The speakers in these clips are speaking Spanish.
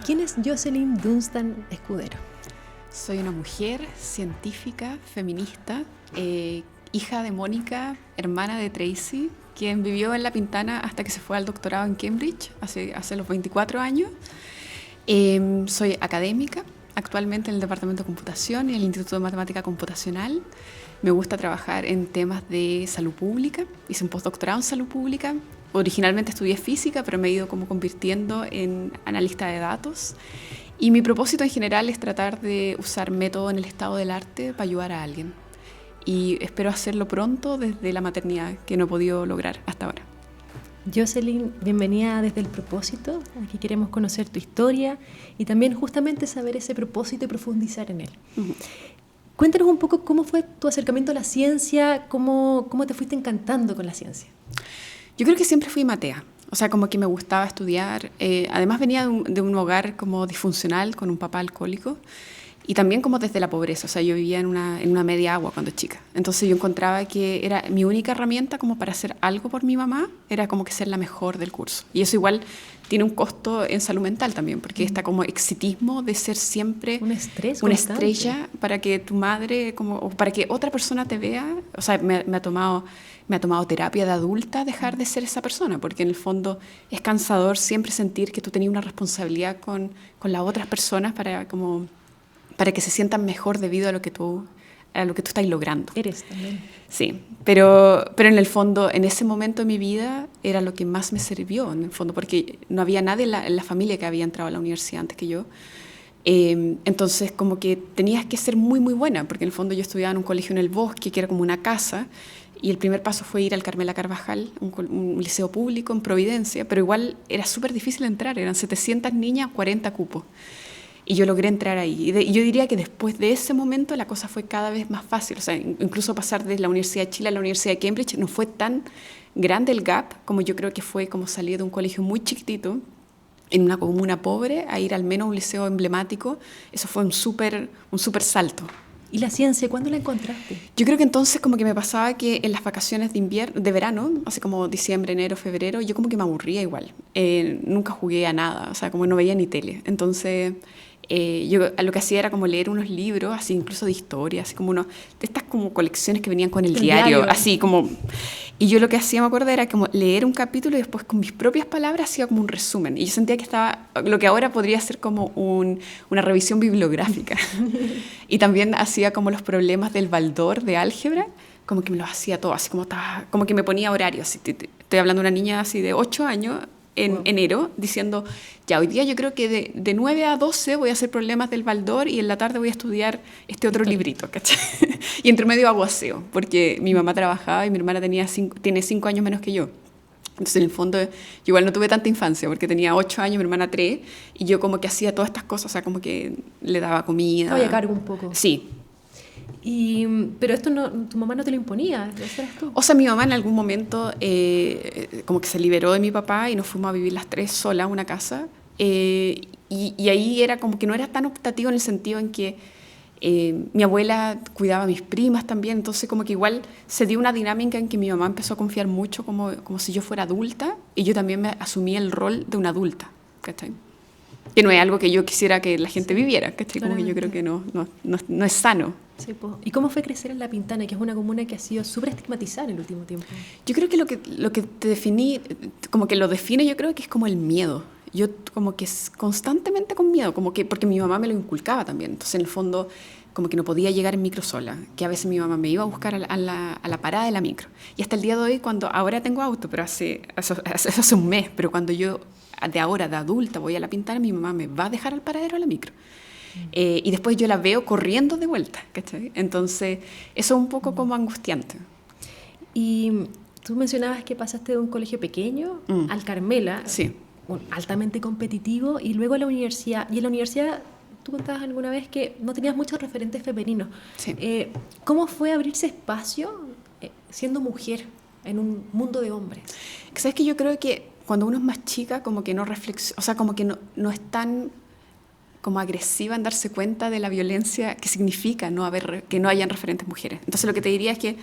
¿Quién es Jocelyn Dunstan Escudero? Soy una mujer científica, feminista, hija de Mónica, hermana de Tracy, quien vivió en La Pintana hasta que se fue al doctorado en Cambridge hace los 24 años. Soy académica, actualmente en el Departamento de Computación y el Instituto de Matemática Computacional. Me gusta trabajar en temas de salud pública. Hice un postdoctorado en salud pública. Originalmente estudié física, pero me he ido como convirtiendo en analista de datos. Y mi propósito en general es tratar de usar método en el estado del arte para ayudar a alguien. Y espero hacerlo pronto desde la maternidad, que no he podido lograr hasta ahora. Jocelyn, bienvenida desde El Propósito. Aquí queremos conocer tu historia y también justamente saber ese propósito y profundizar en él. Uh-huh. Cuéntanos un poco cómo fue tu acercamiento a la ciencia, cómo te fuiste encantando con la ciencia. Yo creo que siempre fui matea. O sea, como que me gustaba estudiar. Además venía de un hogar como disfuncional, con un papá alcohólico. Y también como desde la pobreza. O sea, yo vivía en una media agua cuando chica. Entonces yo encontraba que era mi única herramienta como para hacer algo por mi mamá, era como que ser la mejor del curso. Y eso igual tiene un costo en salud mental también, porque está como exitismo de ser siempre un estrés una constante. Estrella para que tu madre, o para que otra persona te vea. O sea, me ha tomado terapia de adulta dejar de ser esa persona, porque en el fondo es cansador siempre sentir que tú tenías una responsabilidad con las otras personas para que se sientan mejor debido a lo que tú estás logrando. Eres también. Sí, pero en el fondo, en ese momento de mi vida, era lo que más me sirvió, en el fondo, porque no había nadie en la familia que había entrado a la universidad antes que yo. Entonces, como que tenías que ser muy, muy buena, porque en el fondo yo estudiaba en un colegio en el bosque, que era como una casa, y el primer paso fue ir al Carmela Carvajal, un liceo público en Providencia, pero igual era súper difícil entrar, eran 700 niñas, 40 cupos. Y yo logré entrar ahí. Y yo diría que después de ese momento la cosa fue cada vez más fácil. O sea, incluso pasar de la Universidad de Chile a la Universidad de Cambridge no fue tan grande el gap como yo creo que fue como salir de un colegio muy chiquitito en una comuna pobre a ir al menos a un liceo emblemático. Eso fue un súper salto. ¿Y la ciencia, cuándo la encontraste? Yo creo que entonces como que me pasaba que en las vacaciones de verano, así como diciembre, enero, febrero, yo como que me aburría igual. Nunca jugué a nada, o sea, como no veía ni tele. Entonces yo lo que hacía era como leer unos libros, así incluso de historia, así como de estas como colecciones que venían con el diario, así como... Y yo lo que hacía, me acuerdo, era como leer un capítulo y después con mis propias palabras hacía como un resumen. Y yo sentía que estaba, lo que ahora podría ser como una revisión bibliográfica. Y también hacía como los problemas del Baldor de álgebra, como que me los hacía todo, así como que me ponía horario. Así, estoy hablando de una niña así de 8 años, en enero, diciendo, ya, hoy día yo creo que de 9 a 12 voy a hacer problemas del Baldor y en la tarde voy a estudiar este otro librito, ¿cachai? Y entre medio hago aseo, porque mi mamá trabajaba y mi hermana tiene 5 años menos que yo. Entonces, en el fondo, yo igual no tuve tanta infancia, porque tenía 8 años, mi hermana 3, y yo como que hacía todas estas cosas, o sea, como que le daba comida. Estaba a cargo un poco. Sí. Pero esto tu mamá no te lo imponía, ¿lo hacías tú? O sea, mi mamá en algún momento como que se liberó de mi papá y nos fuimos a vivir las 3 solas a una casa. Y ahí era como que no era tan optativo en el sentido en que mi abuela cuidaba a mis primas también, entonces como que igual se dio una dinámica en que mi mamá empezó a confiar mucho como si yo fuera adulta y yo también me asumí el rol de una adulta, ¿cachai? Que no es algo que yo quisiera que la gente viviera, ¿cachai? Como que yo creo que no es sano. Sí, pues. ¿Y cómo fue crecer en La Pintana, que es una comuna que ha sido súper estigmatizada en el último tiempo? Yo creo que lo que te definí, como que lo define, yo creo que es como el miedo. Yo como que constantemente con miedo, como que porque mi mamá me lo inculcaba también. Entonces, en el fondo, como que no podía llegar en micro sola, que a veces mi mamá me iba a buscar a la parada de la micro. Y hasta el día de hoy, ahora tengo auto, pero hace un mes, pero cuando yo de adulta voy a La Pintana, mi mamá me va a dejar al paradero a la micro. Y después yo la veo corriendo de vuelta, ¿cachai? Entonces, eso es un poco como angustiante. Y tú mencionabas que pasaste de un colegio pequeño al Carmela, sí, altamente competitivo, y luego a la universidad. Y en la universidad, tú contabas alguna vez que no tenías muchos referentes femeninos. Sí. ¿Cómo fue abrirse espacio siendo mujer en un mundo de hombres? ¿Sabes que yo creo que cuando uno es más chica, como que no reflexiona, o sea, como que no es tan como agresiva en darse cuenta de la violencia que significa que no hayan referentes mujeres. Entonces lo que te diría es que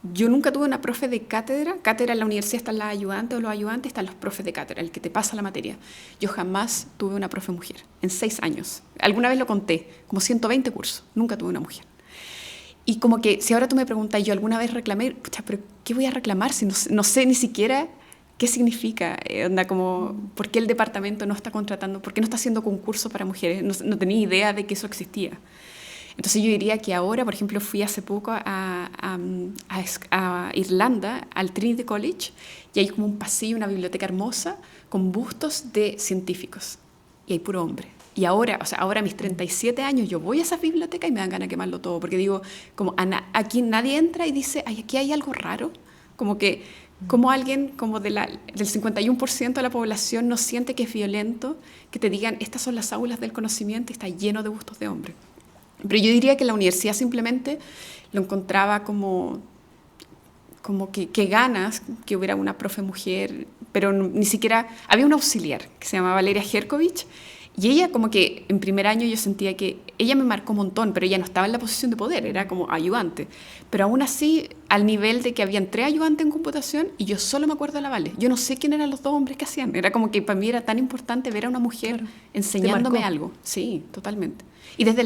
yo nunca tuve una profe de cátedra. Cátedra en la universidad están las ayudantes o los ayudantes, están los profes de cátedra, el que te pasa la materia. Yo jamás tuve una profe mujer, en 6 años. Alguna vez lo conté, como 120 cursos, nunca tuve una mujer. Y como que si ahora tú me preguntas, yo alguna vez reclamé, pucha, pero ¿qué voy a reclamar si no sé ni siquiera qué significa? Onda como, ¿por qué el departamento no está contratando? ¿Por qué no está haciendo concursos para mujeres? No tenía idea de que eso existía. Entonces yo diría que ahora, por ejemplo, fui hace poco a Irlanda, al Trinity College, y hay como un pasillo, una biblioteca hermosa, con bustos de científicos. Y hay puro hombre. Y ahora, o sea, ahora a mis 37 años, yo voy a esa biblioteca y me dan ganas de quemarlo todo, porque digo, como aquí nadie entra y dice, ay, aquí hay algo raro, como que, como alguien como del 51% de la población no siente que es violento, que te digan, estas son las aulas del conocimiento y está lleno de bustos de hombres. Pero yo diría que la universidad simplemente lo encontraba como que ganas que hubiera una profe mujer, pero ni siquiera, había una auxiliar que se llamaba Valeria Herkovich, y ella como que en primer año yo sentía que ella me marcó un montón, pero ella no estaba en la posición de poder, era como ayudante. Pero aún así, al nivel de que habían 3 ayudantes en computación y yo solo me acuerdo de la Vale. Yo no sé quién eran los 2 hombres que hacían. Era como que para mí era tan importante ver a una mujer, claro, enseñándome algo. Sí, totalmente. Y desde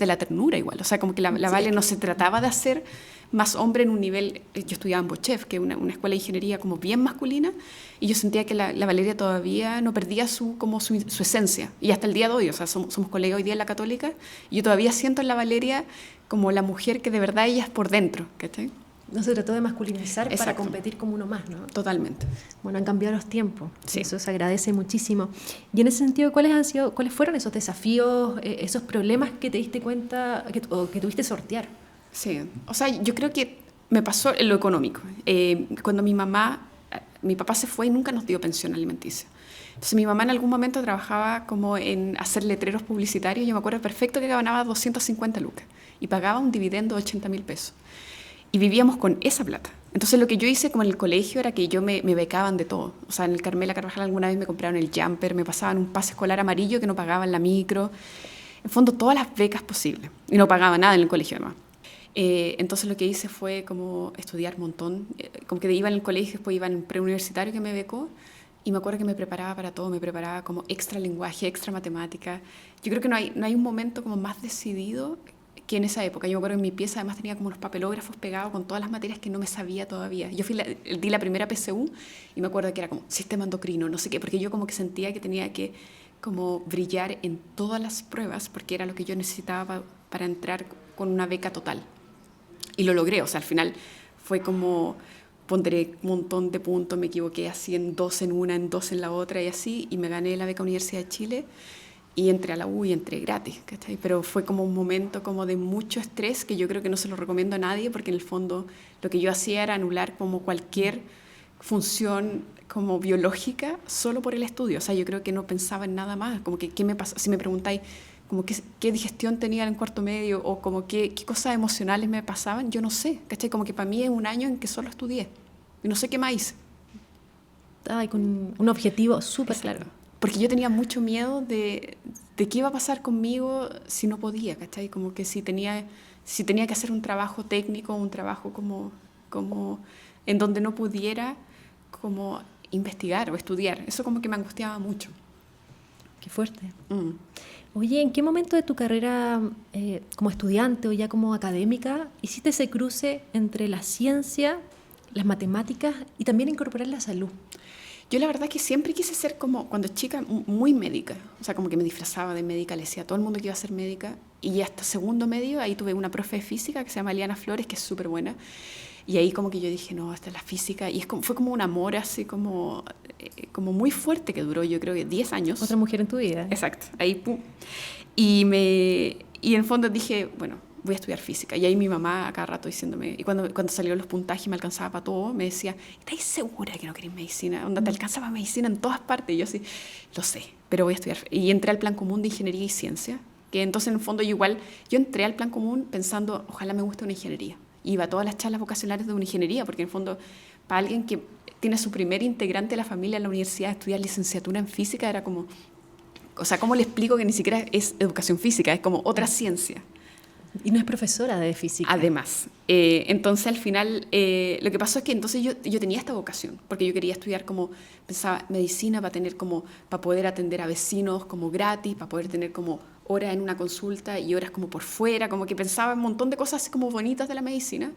la ternura igual. O sea, como que la Vale no se trataba de hacer más hombre en un nivel. Yo estudiaba en Bochef, que es una escuela de ingeniería como bien masculina, y yo sentía que la Valeria todavía no perdía su esencia. Y hasta el día de hoy, o sea, somos colegas hoy día en la Católica, y yo todavía siento en la Valeria como la mujer que de verdad ella es por dentro, ¿cachai? No se trató de masculinizar. Exacto. Para competir como uno más, ¿no? Totalmente. Bueno, han cambiado los tiempos. Sí. Eso se agradece muchísimo. Y en ese sentido, ¿cuáles fueron esos desafíos, esos problemas que te diste cuenta o que tuviste que sortear? Sí, o sea, yo creo que me pasó en lo económico. Cuando mi papá se fue y nunca nos dio pensión alimenticia. Entonces mi mamá en algún momento trabajaba como en hacer letreros publicitarios. Yo me acuerdo perfecto que ganaba 250 lucas y pagaba un dividendo de 80.000 pesos. Y vivíamos con esa plata. Entonces lo que yo hice como en el colegio era que yo me becaban de todo. O sea, en el Carmela Carvajal alguna vez me compraron el jumper, me pasaban un pase escolar amarillo que no pagaban la micro. En fondo todas las becas posibles. Y no pagaba nada en el colegio además. Entonces lo que hice fue como estudiar un montón. Como que iba en el colegio, después iba en el preuniversitario que me becó. Y me acuerdo que me preparaba para todo, me preparaba como extra lenguaje, extra matemática. Yo creo que no hay un momento como más decidido que en esa época. Yo me acuerdo que en mi pieza además tenía como unos papelógrafos pegados con todas las materias que no me sabía todavía. Yo di la primera PSU y me acuerdo que era como sistema endocrino, no sé qué, porque yo como que sentía que tenía que como brillar en todas las pruebas porque era lo que yo necesitaba para entrar con una beca total. Y lo logré, o sea, al final fue como ponderé un montón de puntos, me equivoqué así en 2 en una, en 2 en la otra y así, y me gané la beca Universidad de Chile y entré a la U y entré gratis, ¿cachai? Pero fue como un momento como de mucho estrés que yo creo que no se lo recomiendo a nadie porque en el fondo lo que yo hacía era anular como cualquier función como biológica solo por el estudio, o sea, yo creo que no pensaba en nada más, como que ¿qué me pasa? Si me preguntáis como qué digestión tenía en cuarto medio o como qué cosas emocionales me pasaban, yo no sé, ¿cachai? Como que para mí es un año en que solo estudié y no sé qué más hice. Ay, con un objetivo súper claro. Porque yo tenía mucho miedo de qué iba a pasar conmigo si no podía, ¿cachai? Como que si tenía que hacer un trabajo técnico, un trabajo como en donde no pudiera como investigar o estudiar. Eso como que me angustiaba mucho. Qué fuerte. Oye, ¿en qué momento de tu carrera como estudiante o ya como académica hiciste ese cruce entre la ciencia, las matemáticas y también incorporar la salud? Yo la verdad que siempre quise ser como, cuando chica, muy médica. O sea, como que me disfrazaba de médica, le decía a todo el mundo que iba a ser médica. Y hasta segundo medio, ahí tuve una profe de física que se llama Eliana Flores, que es súper buena. Y ahí como que yo dije, no, esta es la física. Y fue como un amor así como muy fuerte que duró, yo creo que 10 años. Otra mujer en tu vida. Exacto, ahí pum. Y en el fondo dije, bueno, voy a estudiar física. Y ahí mi mamá a cada rato diciéndome, y cuando salieron los puntajes y me alcanzaba para todo, me decía, ¿estás segura que no querés medicina? Onda, te alcanzaba medicina en todas partes. Y yo sí, lo sé, pero voy a estudiar. Y entré al plan común de ingeniería y ciencia, que entonces en el fondo yo entré al plan común pensando, ojalá me guste una ingeniería. Y iba a todas las charlas vocacionales de una ingeniería, porque en el fondo, para alguien que tiene su primer integrante de la familia en la universidad, estudiar licenciatura en física era como, o sea, ¿cómo le explico que ni siquiera es educación física? Es como otra ciencia. Y no es profesora de física. Además. Entonces, al final, lo que pasó es que entonces yo tenía esta vocación, porque yo quería estudiar como, pensaba, medicina para poder atender a vecinos como gratis, para poder tener como horas en una consulta y horas como por fuera, como que pensaba en un montón de cosas así como bonitas de la medicina.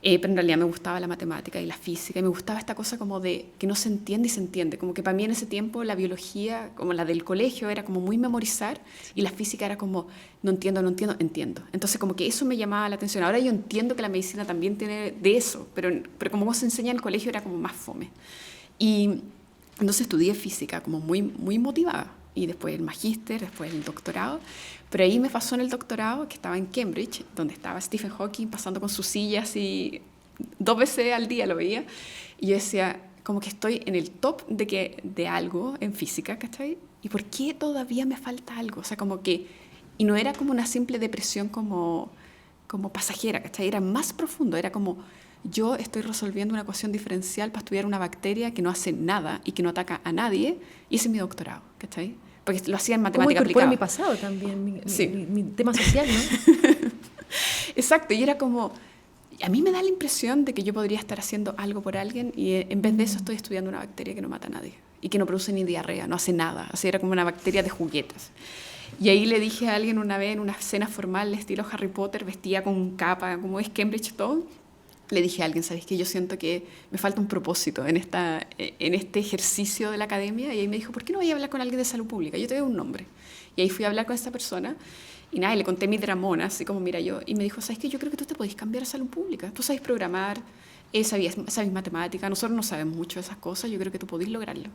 Pero en realidad me gustaba la matemática y la física, y me gustaba esta cosa como de que no se entiende y se entiende, como que para mí en ese tiempo la biología, como la del colegio, era como muy memorizar, y la física era como, no entiendo, entiendo. Entonces como que eso me llamaba la atención. Ahora yo entiendo que la medicina también tiene de eso, pero como se enseña en el colegio era como más fome. Y entonces estudié física como muy, muy motivada, y después el magíster, después el doctorado. Pero ahí me pasó en el doctorado, que estaba en Cambridge, donde estaba Stephen Hawking pasando con sus sillas y 2 veces al día lo veía. Y yo decía, como que estoy en el top de algo en física, ¿cachai? ¿Y por qué todavía me falta algo? O sea, como que... Y no era como una simple depresión como pasajera, ¿cachai? Era más profundo, era como... Yo estoy resolviendo una ecuación diferencial para estudiar una bacteria que no hace nada y que no ataca a nadie, y ese es mi doctorado, ¿cachai? Porque lo hacía en matemática aplicada. Mi pasado también, sí. mi tema social, ¿no? Exacto, y era como, a mí me da la impresión de que yo podría estar haciendo algo por alguien, y en vez de eso estoy estudiando una bacteria que no mata a nadie y que no produce ni diarrea, no hace nada, así era como una bacteria de juguetes. Y ahí le dije a alguien una vez en una cena formal estilo Harry Potter, vestía con capa, como es Cambridge todo, le dije a alguien, ¿sabes qué? Yo siento que me falta un propósito en este ejercicio de la academia. Y ahí me dijo, ¿por qué no voy a hablar con alguien de salud pública? Yo te doy un nombre. Y ahí fui a hablar con esta persona y nada, y le conté mi dramón, así como, mira, y me dijo, ¿sabes qué? Yo creo que tú te podés cambiar a salud pública. Tú sabes programar, sabes matemática, nosotros no sabemos mucho de esas cosas, yo creo que tú podés lograrlo.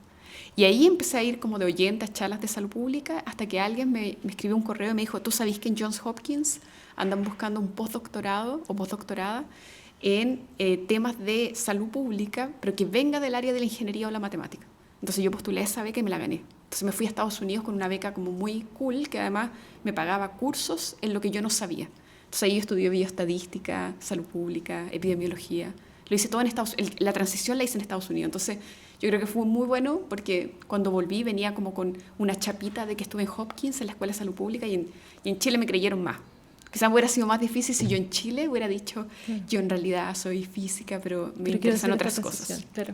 Y ahí empecé a ir como de oyente a charlas de salud pública, hasta que alguien me escribió un correo y me dijo, ¿tú sabes que en Johns Hopkins andan buscando un postdoctorado o postdoctorada en temas de salud pública, pero que venga del área de la ingeniería o la matemática? Entonces yo postulé esa beca y me la gané. Entonces me fui a Estados Unidos con una beca como muy cool, que además me pagaba cursos en lo que yo no sabía. Entonces ahí yo estudié bioestadística, salud pública, epidemiología. Lo hice todo en Estados Unidos. La transición la hice en Estados Unidos. Entonces yo creo que fue muy bueno, porque cuando volví venía como con una chapita de que estuve en Hopkins, en la Escuela de Salud Pública, y en Chile me creyeron más. Quizás hubiera sido más difícil si yo en Chile hubiera dicho, yo en realidad soy física, pero me interesan otras cosas. Claro.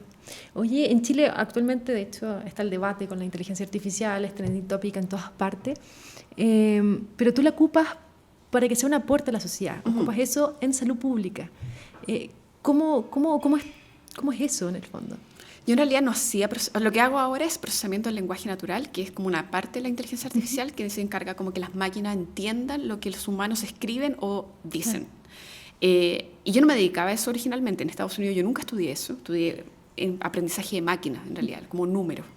Oye, en Chile actualmente, de hecho, está el debate con la inteligencia artificial, es trending topic en todas partes, pero tú la ocupas para que sea un aporte a la sociedad, ocupas eso en salud pública. ¿Cómo es eso en el fondo? Yo en realidad no hacía, lo que hago ahora es procesamiento del lenguaje natural, que es como una parte de la inteligencia artificial que se encarga como que las máquinas entiendan lo que los humanos escriben o dicen. Y yo no me dedicaba a eso originalmente. En Estados Unidos yo nunca estudié eso, estudié en aprendizaje de máquinas en realidad, como números.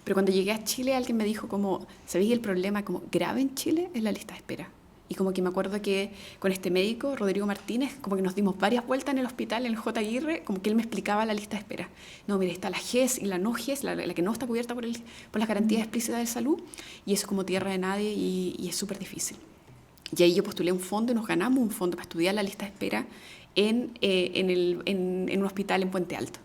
Pero cuando llegué a Chile alguien me dijo como, ¿sabéis el problema como grave en Chile? Es la lista de espera. Y como que me acuerdo que con este médico, Rodrigo Martínez, como que nos dimos varias vueltas en el hospital, en el J. Aguirre, como que él me explicaba la lista de espera. No, mire, está la GES y la no GES, la que no está cubierta por las garantías explícitas de salud, y eso es como tierra de nadie y es súper difícil. Y ahí yo postulé un fondo y nos ganamos un fondo para estudiar la lista de espera en un hospital en Puente Alto.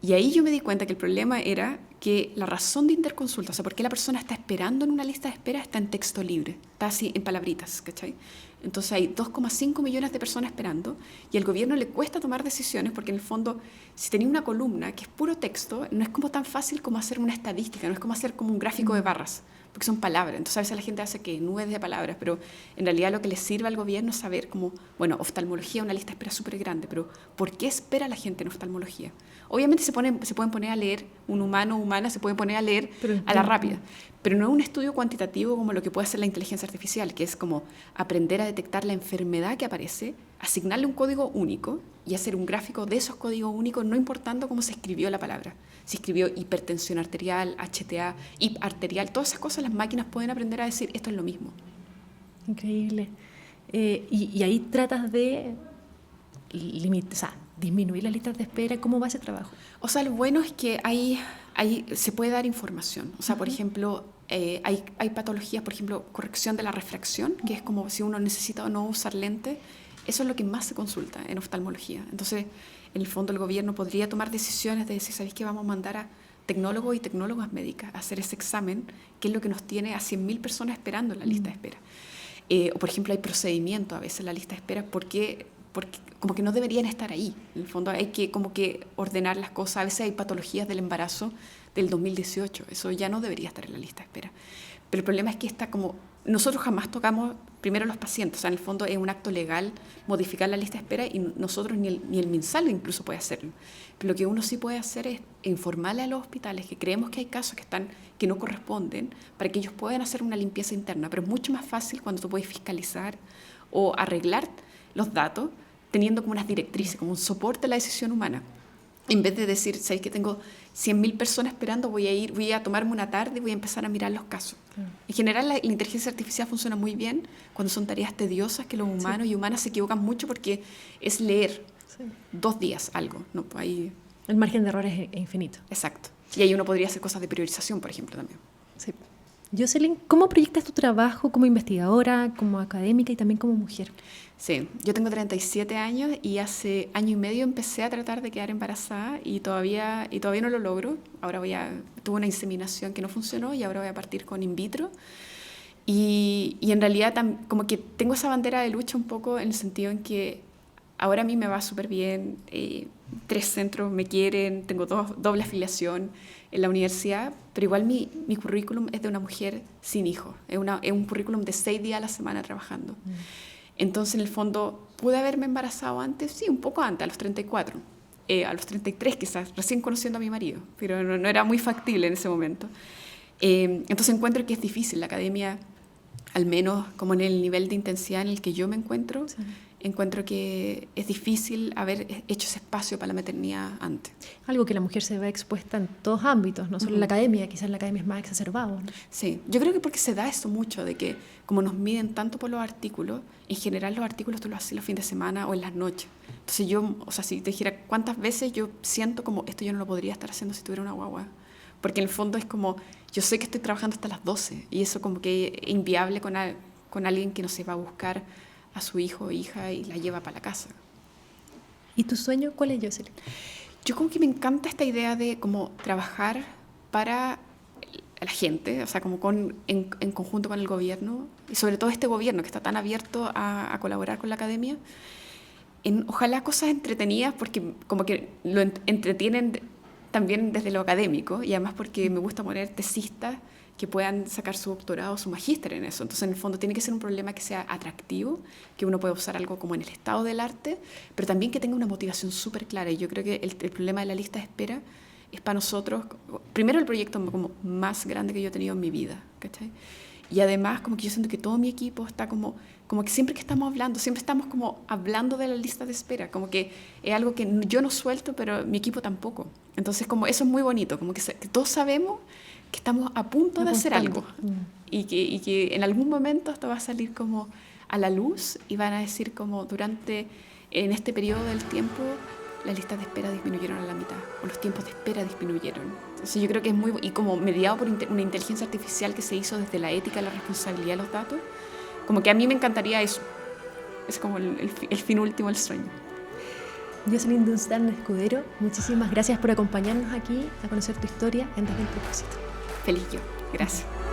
Y ahí yo me di cuenta que el problema era que la razón de interconsulta, o sea, por qué la persona está esperando en una lista de espera, está en texto libre, está así en palabritas, ¿cachai? Entonces hay 2,5 millones de personas esperando y al gobierno le cuesta tomar decisiones porque en el fondo, si tenía una columna que es puro texto, no es como tan fácil como hacer una estadística, no es como hacer como un gráfico de barras, porque son palabras. Entonces a veces la gente hace que nubes de palabras, pero en realidad lo que le sirve al gobierno es saber como, bueno, oftalmología, una lista de espera súper grande, pero ¿por qué espera la gente en oftalmología? Obviamente se pueden poner a leer, un humano o humana se puede poner a leer a la rápida, pero no es un estudio cuantitativo como lo que puede hacer la inteligencia artificial, que es como aprender a detectar la enfermedad que aparece, asignarle un código único y hacer un gráfico de esos códigos únicos, no importando cómo se escribió la palabra. Si escribió hipertensión arterial, HTA, hip arterial, todas esas cosas las máquinas pueden aprender a decir, esto es lo mismo. Increíble. Y ahí tratas de disminuir las listas de espera. ¿Cómo va ese trabajo? O sea, lo bueno es que ahí se puede dar información. O sea, por ejemplo, hay patologías, por ejemplo, corrección de la refracción, que es como si uno necesita o no usar lente. Eso es lo que más se consulta en oftalmología. Entonces, en el fondo, el gobierno podría tomar decisiones de decir, ¿sabéis qué? Vamos a mandar a tecnólogos y tecnólogas médicas a hacer ese examen, que es lo que nos tiene a 100.000 personas esperando en la lista de espera. O por ejemplo hay procedimientos a veces en la lista de espera porque como que no deberían estar ahí. En el fondo hay que como que ordenar las cosas. A veces hay patologías del embarazo del 2018. Eso ya no debería estar en la lista de espera. Pero el problema es que está como... Nosotros jamás tocamos primero a los pacientes. O sea, en el fondo es un acto legal modificar la lista de espera y nosotros ni el MinSal incluso puede hacerlo. Pero lo que uno sí puede hacer es informarle a los hospitales que creemos que hay casos que no corresponden para que ellos puedan hacer una limpieza interna. Pero es mucho más fácil cuando tú puedes fiscalizar o arreglar los datos teniendo como unas directrices, como un soporte a la decisión humana. En vez de decir, ¿sabes que tengo 100.000 personas esperando? Voy a tomarme una tarde y voy a empezar a mirar los casos. En general, la inteligencia artificial funciona muy bien cuando son tareas tediosas que los humanos y humanas se equivocan mucho porque es leer 2 días algo. No, ahí... El margen de error es infinito. Exacto. Y ahí uno podría hacer cosas de priorización, por ejemplo, también. Sí. Jocelyn, ¿cómo proyectas tu trabajo como investigadora, como académica y también como mujer? Sí, yo tengo 37 años y hace año y medio empecé a tratar de quedar embarazada y todavía no lo logro. Ahora tuve una inseminación que no funcionó y ahora voy a partir con in vitro. Y en realidad como que tengo esa bandera de lucha un poco en el sentido en que ahora a mí me va súper bien, 3 centros me quieren, tengo doble afiliación en la universidad, pero igual mi currículum es de una mujer sin hijos, es un currículum de 6 días a la semana trabajando. Entonces, en el fondo, ¿pude haberme embarazado antes? Sí, un poco antes, a los 34. A los 33 quizás, recién conociendo a mi marido, pero no era muy factible en ese momento. Entonces encuentro que es difícil. La academia, al menos como en el nivel de intensidad en el que yo me encuentro, encuentro que es difícil haber hecho ese espacio para la maternidad antes. Algo que la mujer se ve expuesta en todos ámbitos, no solo en la academia, quizás en la academia es más exacerbado, ¿no? Sí, yo creo que porque se da esto mucho, de que como nos miden tanto por los artículos, en general los artículos tú los haces los fines de semana o en las noches. Entonces yo, o sea, si te dijera cuántas veces yo siento como esto yo no lo podría estar haciendo si tuviera una guagua. Porque en el fondo es como, yo sé que estoy trabajando hasta las 12 y eso como que es inviable con alguien que no se va a buscar a su hijo o hija y la lleva para la casa. ¿Y tu sueño cuál es, Jocelyn? Yo como que me encanta esta idea de como trabajar para la gente, o sea, como en conjunto con el gobierno, y sobre todo este gobierno que está tan abierto a colaborar con la academia, ojalá cosas entretenidas, porque como que lo entretienen también desde lo académico, y además porque me gusta poner tesistas que puedan sacar su doctorado o su magíster en eso. Entonces, en el fondo, tiene que ser un problema que sea atractivo, que uno pueda usar algo como en el estado del arte, pero también que tenga una motivación súper clara. Y yo creo que el problema de la lista de espera es para nosotros, primero, el proyecto como más grande que yo he tenido en mi vida, ¿cachai? Y además, como que yo siento que todo mi equipo está como que siempre que estamos hablando, siempre estamos como hablando de la lista de espera, como que es algo que yo no suelto, pero mi equipo tampoco. Entonces, como eso es muy bonito, como que todos sabemos que estamos a punto de hacer algo y que en algún momento esto va a salir como a la luz y van a decir como en este periodo del tiempo las listas de espera disminuyeron a la mitad o los tiempos de espera disminuyeron. Entonces yo creo que es y como mediado por una inteligencia artificial que se hizo desde la ética y la responsabilidad de los datos, como que a mí me encantaría eso. Es como el fin último, el sueño. Jocelyn Dunstan Escudero, muchísimas gracias por acompañarnos aquí a conocer tu historia en Desde el Propósito. Feliz yo. Gracias.